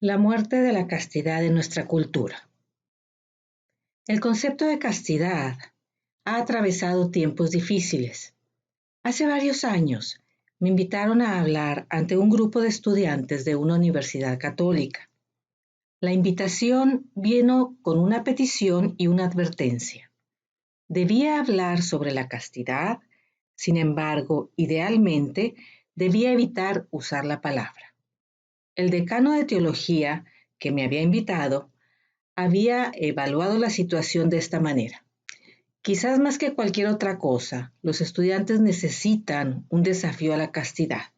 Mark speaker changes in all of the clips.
Speaker 1: La muerte de la castidad en nuestra cultura. El concepto de castidad ha atravesado tiempos difíciles. Hace varios años me invitaron a hablar ante un grupo de estudiantes de una universidad católica. La invitación vino con una petición y una advertencia. Debía hablar sobre la castidad, sin embargo, idealmente debía evitar usar la palabra. El decano de teología que me había invitado había evaluado la situación de esta manera. Quizás más que cualquier otra cosa, los estudiantes necesitan un desafío a la castidad,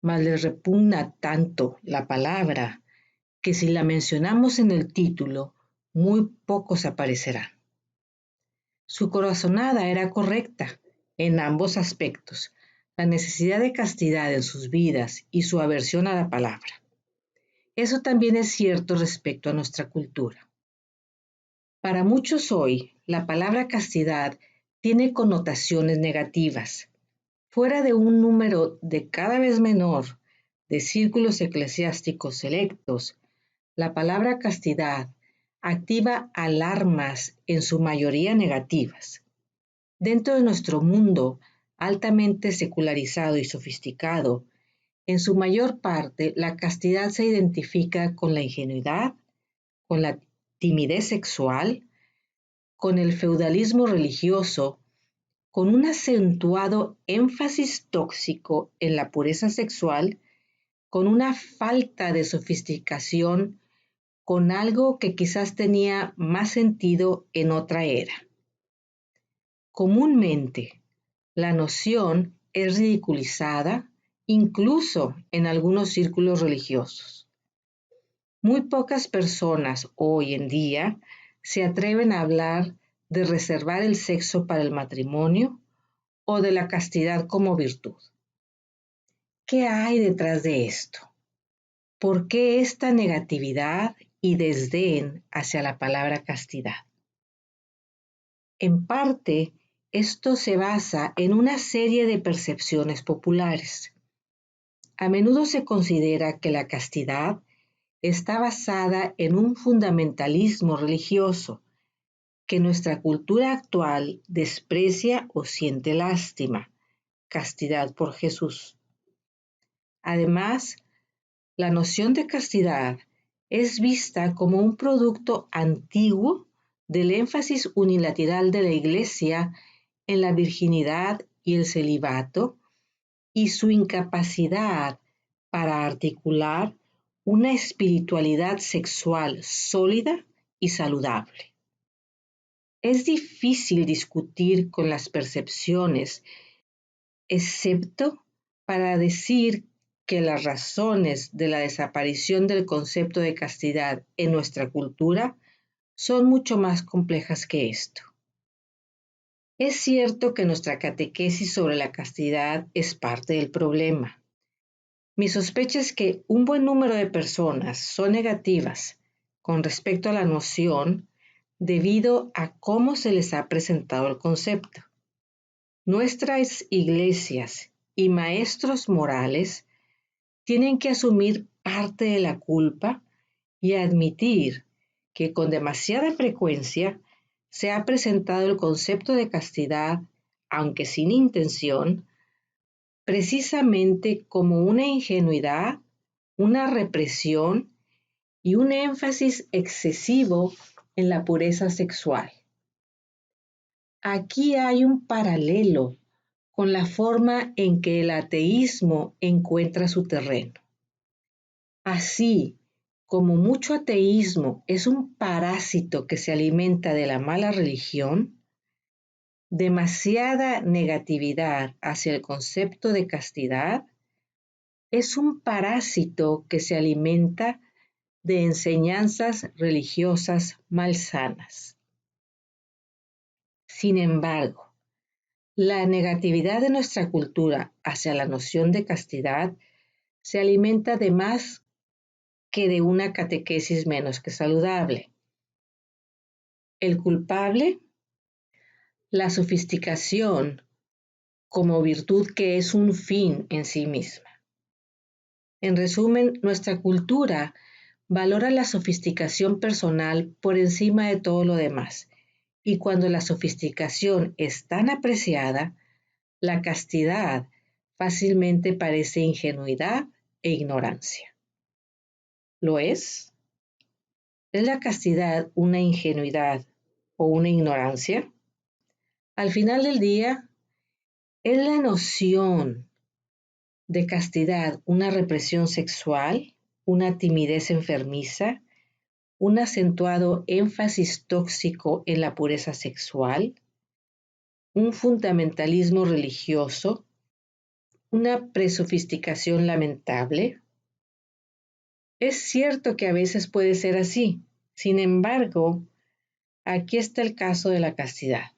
Speaker 1: mas les repugna tanto la palabra que si la mencionamos en el título, muy pocos aparecerán. Su corazonada era correcta en ambos aspectos, la necesidad de castidad en sus vidas y su aversión a la palabra. Eso también es cierto respecto a nuestra cultura. Para muchos hoy, la palabra castidad tiene connotaciones negativas. Fuera de un número de cada vez menor de círculos eclesiásticos selectos, la palabra castidad activa alarmas en su mayoría negativas. Dentro de nuestro mundo altamente secularizado y sofisticado, en su mayor parte la castidad se identifica con la ingenuidad, con la timidez sexual, con el feudalismo religioso, con un acentuado énfasis tóxico en la pureza sexual, con una falta de sofisticación, con algo que quizás tenía más sentido en otra era. Comúnmente, la noción es ridiculizada, incluso en algunos círculos religiosos. Muy pocas personas hoy en día se atreven a hablar de reservar el sexo para el matrimonio o de la castidad como virtud. ¿Qué hay detrás de esto? ¿Por qué esta negatividad y desdén hacia la palabra castidad? En parte, esto se basa en una serie de percepciones populares. A menudo se considera que la castidad está basada en un fundamentalismo religioso que nuestra cultura actual desprecia o siente lástima, castidad por Jesús. Además, la noción de castidad es vista como un producto antiguo del énfasis unilateral de la Iglesia en la virginidad y el celibato y su incapacidad para articular una espiritualidad sexual sólida y saludable. Es difícil discutir con las percepciones, excepto para decir que las razones de la desaparición del concepto de castidad en nuestra cultura son mucho más complejas que esto. Es cierto que nuestra catequesis sobre la castidad es parte del problema. Mi sospecha es que un buen número de personas son negativas con respecto a la noción debido a cómo se les ha presentado el concepto. Nuestras iglesias y maestros morales tienen que asumir parte de la culpa y admitir que con demasiada frecuencia se ha presentado el concepto de castidad, aunque sin intención, precisamente como una ingenuidad, una represión y un énfasis excesivo en la pureza sexual. Aquí hay un paralelo con la forma en que el ateísmo encuentra su terreno. Así como mucho ateísmo es un parásito que se alimenta de la mala religión, demasiada negatividad hacia el concepto de castidad es un parásito que se alimenta de enseñanzas religiosas malsanas. Sin embargo, la negatividad de nuestra cultura hacia la noción de castidad se alimenta de más que de una catequesis menos que saludable. El culpable, la sofisticación como virtud que es un fin en sí misma. En resumen, nuestra cultura valora la sofisticación personal por encima de todo lo demás. Y cuando la sofisticación es tan apreciada, la castidad fácilmente parece ingenuidad e ignorancia. ¿Lo es? ¿Es la castidad una ingenuidad o una ignorancia? Al final del día, ¿es la noción de castidad una represión sexual, una timidez enfermiza, un acentuado énfasis tóxico en la pureza sexual, un fundamentalismo religioso, una presofisticación lamentable? Es cierto que a veces puede ser así. Sin embargo, aquí está el caso de la castidad.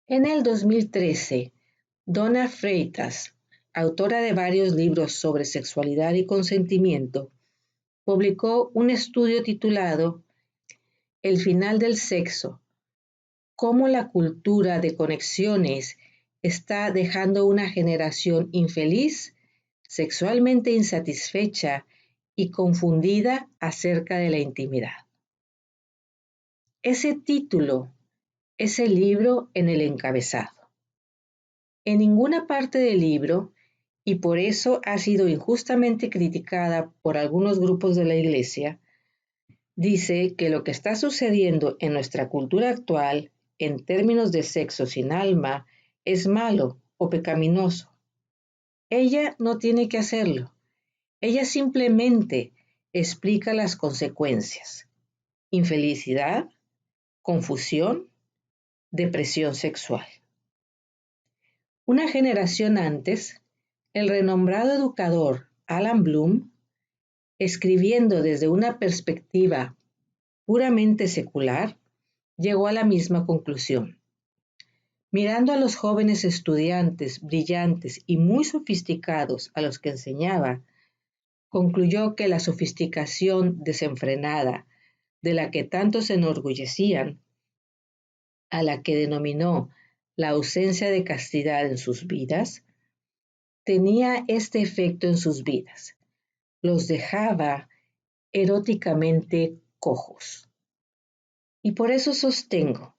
Speaker 1: En el 2013, Donna Freitas, autora de varios libros sobre sexualidad y consentimiento, publicó un estudio titulado El final del sexo: cómo la cultura de conexiones está dejando una generación infeliz, sexualmente insatisfecha y confundida acerca de la intimidad. Ese título es el libro en el encabezado. En ninguna parte del libro, y por eso ha sido injustamente criticada por algunos grupos de la Iglesia, dice que lo que está sucediendo en nuestra cultura actual, en términos de sexo sin alma, es malo o pecaminoso. Ella no tiene que hacerlo. Ella simplemente explica las consecuencias: infelicidad, confusión, depresión sexual. Una generación antes, el renombrado educador Alan Bloom, escribiendo desde una perspectiva puramente secular, llegó a la misma conclusión. Mirando a los jóvenes estudiantes brillantes y muy sofisticados a los que enseñaba, concluyó que la sofisticación desenfrenada de la que tanto se enorgullecían, a la que denominó la ausencia de castidad en sus vidas, tenía este efecto en sus vidas: los dejaba eróticamente cojos. Y por eso sostengo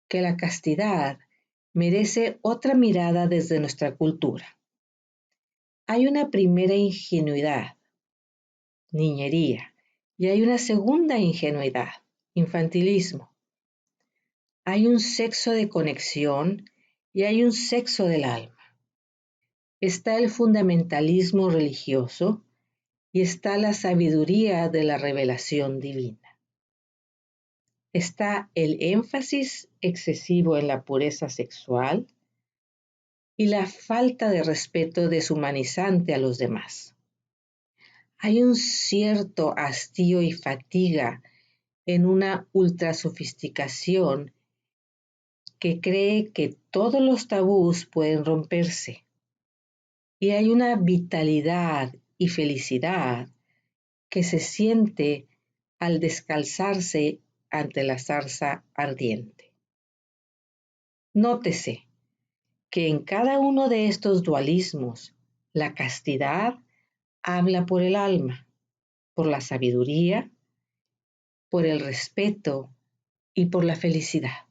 Speaker 1: que la castidad merece otra mirada desde nuestra cultura. Hay una primera ingenuidad, niñería, y hay una segunda ingenuidad, infantilismo. Hay un sexo de conexión y hay un sexo del alma. Está el fundamentalismo religioso y está la sabiduría de la revelación divina. Está el énfasis excesivo en la pureza sexual y la falta de respeto deshumanizante a los demás. Hay un cierto hastío y fatiga en una ultrasofisticación que cree que todos los tabús pueden romperse. Y hay una vitalidad y felicidad que se siente al descalzarse ante la zarza ardiente. Nótese que en cada uno de estos dualismos, la castidad habla por el alma, por la sabiduría, por el respeto y por la felicidad.